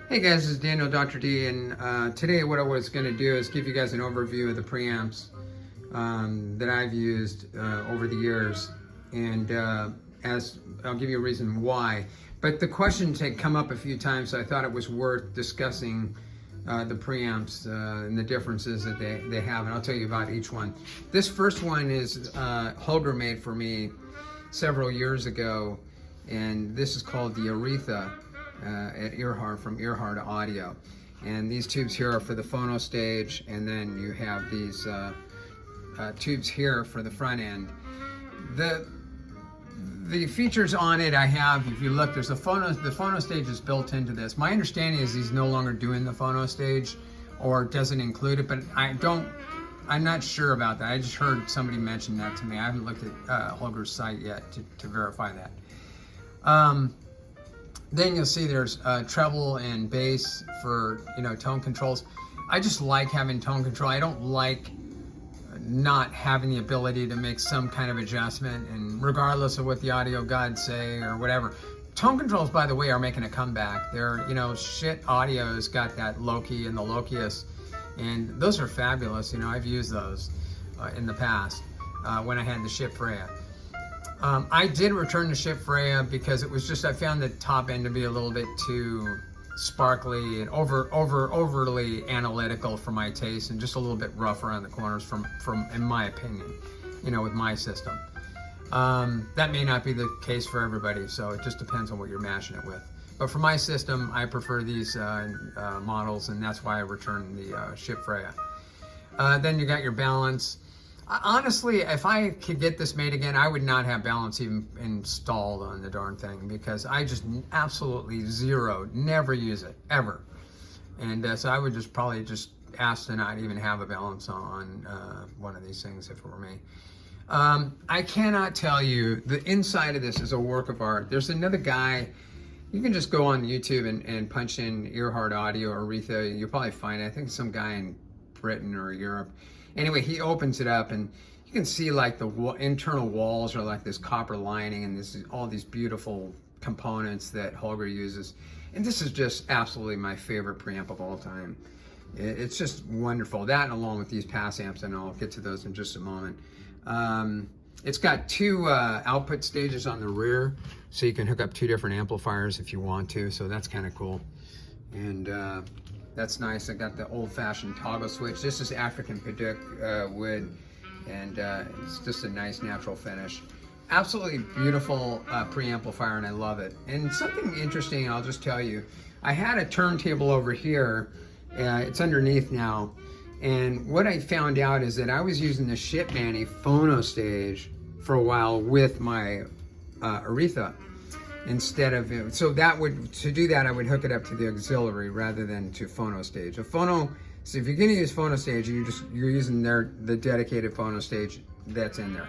Hey guys, this is Daniel, Dr. D, and today what I was going to do is give you guys an overview of the preamps that I've used over the years, and as I'll give you a reason why. But the questions had come up a few times, so I thought it was worth discussing the preamps and the differences that they have, and I'll tell you about each one. This first one is Holger made for me several years ago, and this is called the Aretha. At Earhart, from Earhart Audio, and these tubes here are for the phono stage, and then you have these tubes here for the front end. The features on it I have, if you look, there's the phono stage is built into this. My understanding is he's no longer doing the phono stage or doesn't include it, but I'm not sure about that. I just heard somebody mention that to me. I haven't looked at Holger's site yet to verify that. Then you'll see there's treble and bass for, tone controls. I just like having tone control. I don't like not having the ability to make some kind of adjustment, and regardless of what the audio gods say or whatever. Tone controls, by the way, are making a comeback. They're, shit audio's got that Loki and the Lokius, and those are fabulous. I've used those in the past when I had the ship Freya. I did return to ship Freya because it was just, I found the top end to be a little bit too sparkly and overly analytical for my taste, and just a little bit rough around the corners from in my opinion, with my system. That may not be the case for everybody, so it just depends on what you're mashing it with. But for my system, I prefer these models, and that's why I returned the ship Freya. Then you got your balance. Honestly, if I could get this made again, I would not have balance even installed on the darn thing, because I just absolutely never use it, ever. And so I would probably just ask to not even have a balance on one of these things if it were me. I cannot tell you, the inside of this is a work of art. There's another guy, you can just go on YouTube and punch in Earhart Audio or Aretha, you'll probably find it. I think it's some guy in Britain or Europe. Anyway, he opens it up, and you can see like the internal walls are like this copper lining, and this is all these beautiful components that Holger uses. And this is just absolutely my favorite preamp of all time. It's just wonderful. That, along with these pass amps, and I'll get to those in just a moment. It's got two output stages on the rear, so you can hook up two different amplifiers if you want to, so that's kind of cool. And that's nice. I got the old-fashioned toggle switch. This is African Padauk wood, and it's just a nice natural finish. Absolutely beautiful preamplifier, and I love it. And something interesting, I'll just tell you, I had a turntable over here. It's underneath now, and what I found out is that I was using the Ship Manny phono stage for a while with my Aretha. Instead of, so to do that, I would hook it up to the auxiliary rather than to phono stage. So if you're going to use phono stage, you're using the dedicated phono stage that's in there.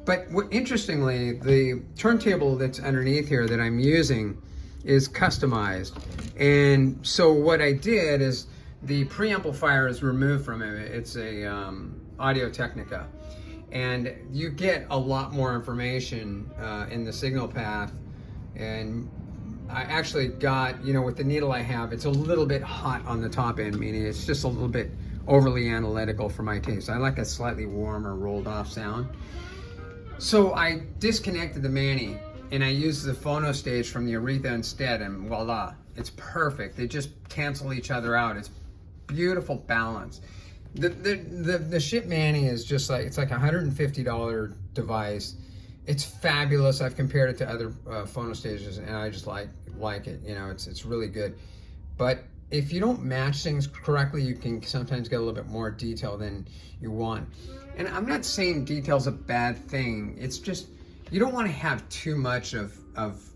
But interestingly, the turntable that's underneath here that I'm using is customized. And so what I did is the preamplifier is removed from it. It's a Audio Technica. And you get a lot more information in the signal path. And I actually got, with the needle I have, it's a little bit hot on the top end, meaning it's just a little bit overly analytical for my taste. I like a slightly warmer, rolled off sound. So I disconnected the Manny, and I used the phono stage from the Aretha instead, and voila, it's perfect. They just cancel each other out. It's beautiful balance. The Ship Manny is just like, it's like a $150 device. It's fabulous. I've compared it to other phono stages, and I just like it. It's really good. But if you don't match things correctly, you can sometimes get a little bit more detail than you want. And I'm not saying detail's a bad thing. It's just, you don't want to have too much of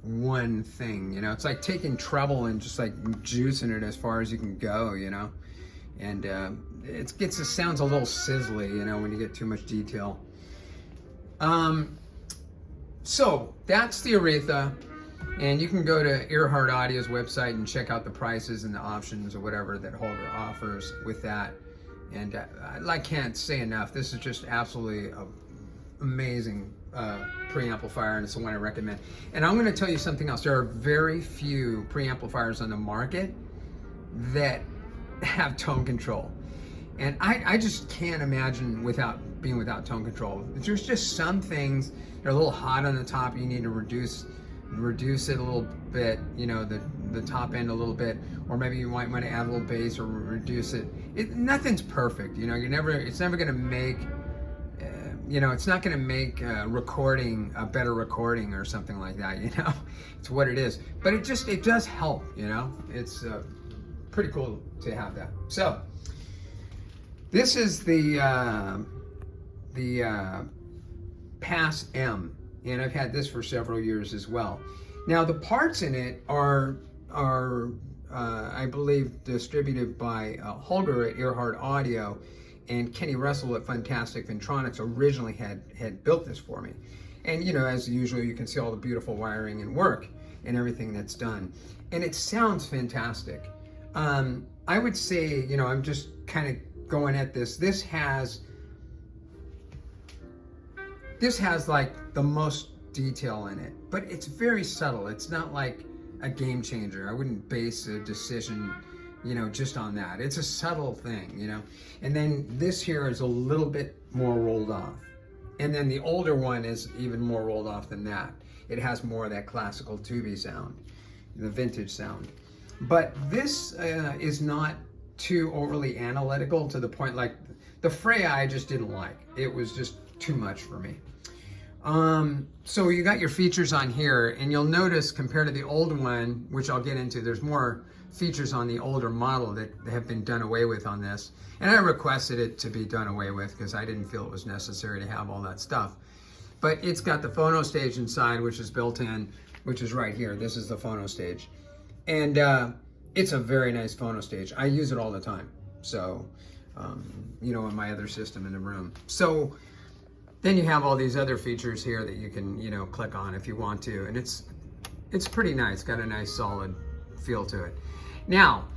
one thing. It's like taking treble and just like juicing it as far as you can go. And it sounds a little sizzly, when you get too much detail. So that's the Aretha, and you can go to Earhart Audio's website and check out the prices and the options or whatever that Holger offers with that. And I can't say enough. This is just absolutely an amazing preamplifier, and it's the one I recommend. And I'm going to tell you something else. There are very few preamplifiers on the market that have tone control. And I just can't imagine being without tone control. There's just some things that are a little hot on the top. You need to reduce it a little bit, you know, the top end a little bit, or maybe you might want to add a little bass or reduce it. Nothing's perfect, you know. It's never going to make, you know, it's not going to make recording a better recording or something like that, you know. It's what it is, but it does help, you know. It's pretty cool to have that. So this is the Pass M, and I've had this for several years as well. Now the parts in it are I believe distributed by Holger at Earhart Audio, and Kenny Russell at Fantastic Ventronics originally had built this for me. And you know, as usual, you can see all the beautiful wiring and work and everything that's done, and it sounds fantastic. I would say, you know, I'm just kind of going at this. This has like the most detail in it, but it's very subtle. It's not like a game changer. I wouldn't base a decision, you know, just on that. It's a subtle thing, you know. And then this here is a little bit more rolled off. And then the older one is even more rolled off than that. It has more of that classical tubey sound, the vintage sound. But this is not too overly analytical to the point, like the Freya I just didn't like. It was just too much for me. So you got your features on here, and you'll notice compared to the old one, which I'll get into, there's more features on the older model that have been done away with on this. And I requested it to be done away with because I didn't feel it was necessary to have all that stuff. But it's got the phono stage inside, which is built in, which is right here. This is the phono stage. And it's a very nice phono stage. I use it all the time. So, you know, in my other system in the room. So then you have all these other features here that you can, you know, click on if you want to. And it's pretty nice. Got a nice solid feel to it. Now,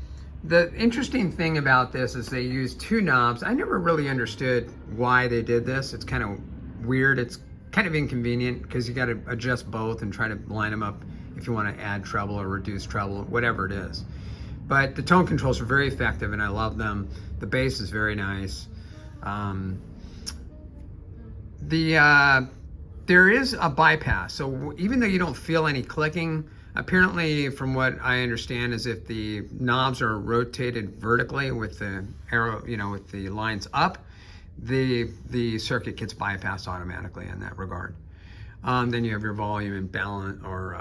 the interesting thing about this is they use two knobs. I never really understood why they did this. It's kind of weird. It's kind of inconvenient because you got to adjust both and try to line them up if you want to add treble or reduce treble, whatever it is. But the tone controls are very effective and I love them. The bass is very nice. There is a bypass. So even though you don't feel any clicking, apparently from what I understand is if the knobs are rotated vertically with the arrow, you know, with the lines up, the circuit gets bypassed automatically in that regard. Then you have your volume and balance or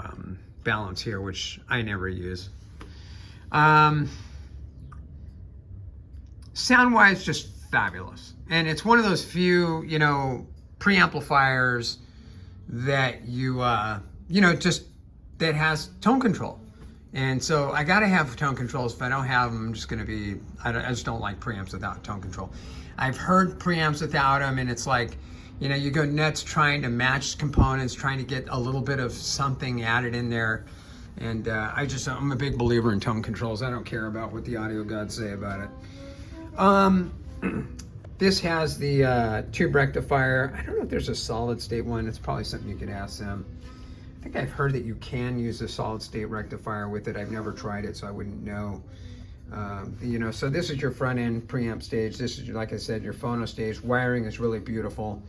balance here, which I never use. Sound-wise, just fabulous. And it's one of those few, you know, preamplifiers that you know, just that has tone control. And so I gotta have tone controls. If I don't have them, I'm just gonna be, I just don't like preamps without tone control. I've heard preamps without them, and it's like, you know, you go nuts trying to match components, trying to get a little bit of something added in there. And I'm a big believer in tone controls. I don't care about what the audio gods say about it. This has the tube rectifier. I don't know if there's a solid state one. It's probably something you could ask them. I think I've heard that you can use a solid state rectifier with it. I've never tried it, so I wouldn't know. You know, so this is your front end preamp stage. This is, like I said, your phono stage. Wiring is really beautiful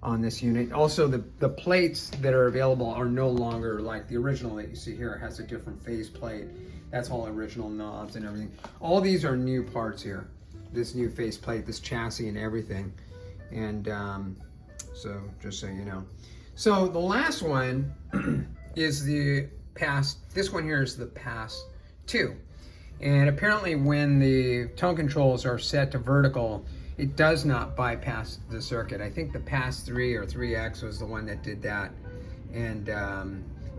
on this unit. Also, the plates that are available are no longer like the original that you see here. It has a different phase plate. That's all original knobs and everything. All these are new parts here. This new face plate, this chassis and everything. And so just so you know. So the last one is the Pass. This one here is the Pass 2. And apparently when the tone controls are set to vertical, it does not bypass the circuit. I think the Pass 3 or 3X was the one that did that. And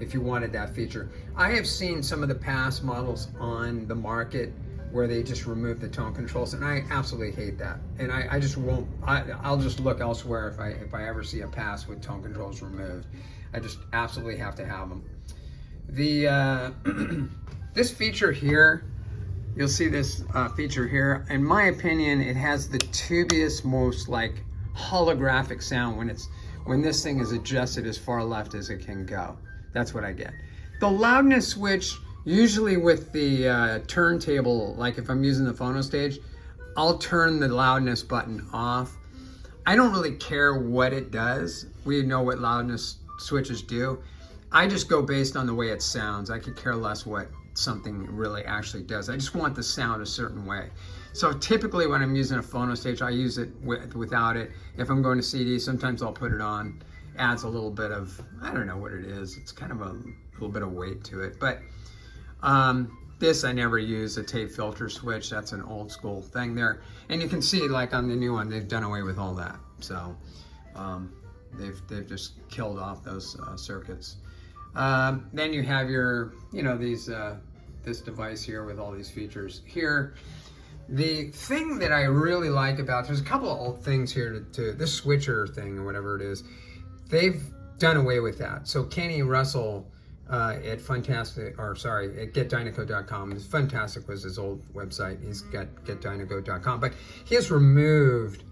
if you wanted that feature. I have seen some of the Pass models on the market where they just remove the tone controls, and I absolutely hate that. And I just won't, I'll just look elsewhere if I ever see a Pass with tone controls removed. I just absolutely have to have them. The this feature here, you'll see this feature here. In my opinion, it has the tubiest, most like holographic sound when this thing is adjusted as far left as it can go. That's what I get. The loudness switch, usually with the turntable, like if I'm using the phono stage, I'll turn the loudness button off. I don't really care what it does. We know what loudness switches do. I just go based on the way it sounds. I could care less what something really actually does. I just want the sound a certain way. So typically when I'm using a phono stage, I use it without it. If I'm going to CD, sometimes I'll put it on. Adds a little bit of, I don't know what it is. It's kind of a little bit of weight to it. But this I never use a tape filter switch. That's an old school thing there. And you can see like on the new one, they've done away with all that. So they've just killed off those circuits. Then you have your, this device here with all these features here. The thing that I really like about, there's a couple of old things here to this switcher thing or whatever it is, they've done away with that. So Kenny Russell at GetDynaco.com, Fantastic was his old website, he's got GetDynaco.com, but he has removed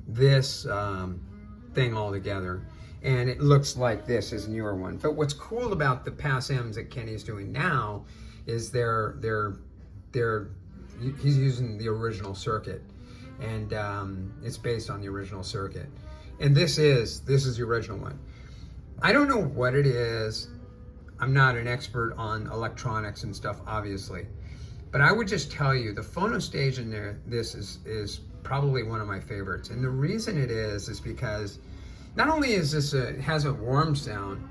this thing altogether, and it looks like this, his newer one. But what's cool about the Pass M's that Kenny's doing now is he's using the original circuit, and it's based on the original circuit. And this is the original one. I don't know what it is. I'm not an expert on electronics and stuff, obviously, but I would just tell you the phono stage in there, this is probably one of my favorites. And the reason it is because not only is this it has a warm sound,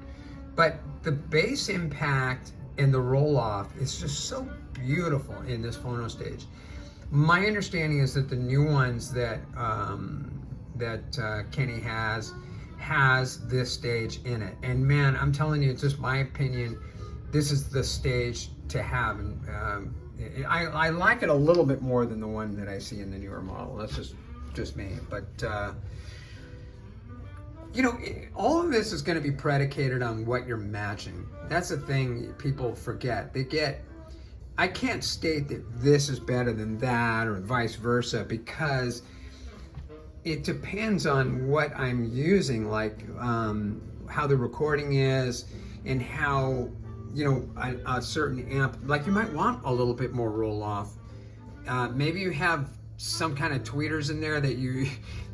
but the bass impact and the roll off is just so beautiful in this phono stage. My understanding is that the new ones that Kenny has this stage in it, and man, I'm telling you, it's just my opinion, this is the stage to have. And I like it a little bit more than the one that I see in the newer model. That's just me. But all of this is going to be predicated on what you're matching. That's the thing people forget. I can't state that this is better than that or vice versa, because it depends on what I'm using, like how the recording is and how, a certain amp, like you might want a little bit more roll off. Maybe you have some kind of tweeters in there that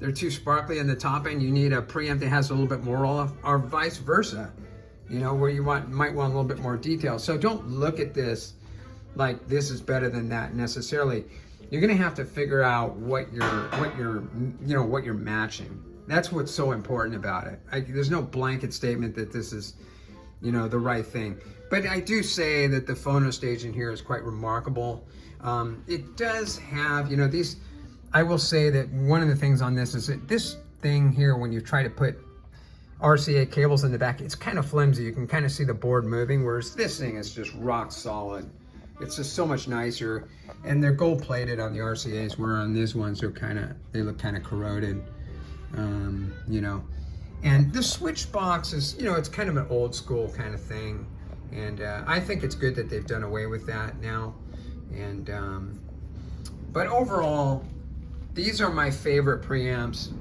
they're too sparkly on the top end, you need a preamp that has a little bit more roll off, or vice versa, where you might want a little bit more detail. So don't look at this like this is better than that necessarily. You're gonna have to figure out what you're matching. That's what's so important about it. There's no blanket statement that this is, the right thing. But I do say that the phono stage in here is quite remarkable. It does have, these. I will say that one of the things on this is that this thing here, when you try to put RCA cables in the back, it's kind of flimsy. You can kind of see the board moving, whereas this thing is just rock solid. It's just so much nicer, and they're gold plated on the RCAs, where on these ones they look kind of corroded, And the switch box is, it's kind of an old school kind of thing, and I think it's good that they've done away with that now. And but overall, these are my favorite preamps.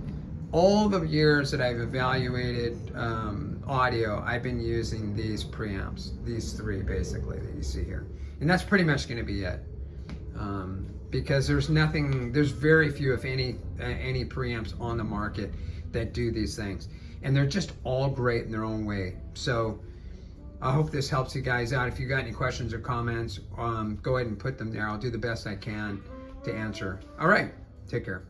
All the years that I've evaluated audio, I've been using these preamps, these three basically that you see here. And that's pretty much going to be it, because there's very few, if any preamps on the market that do these things, and they're just all great in their own way. So I hope this helps you guys out. If you got any questions or comments, go ahead and put them there. I'll do the best I can to answer. All right, take care.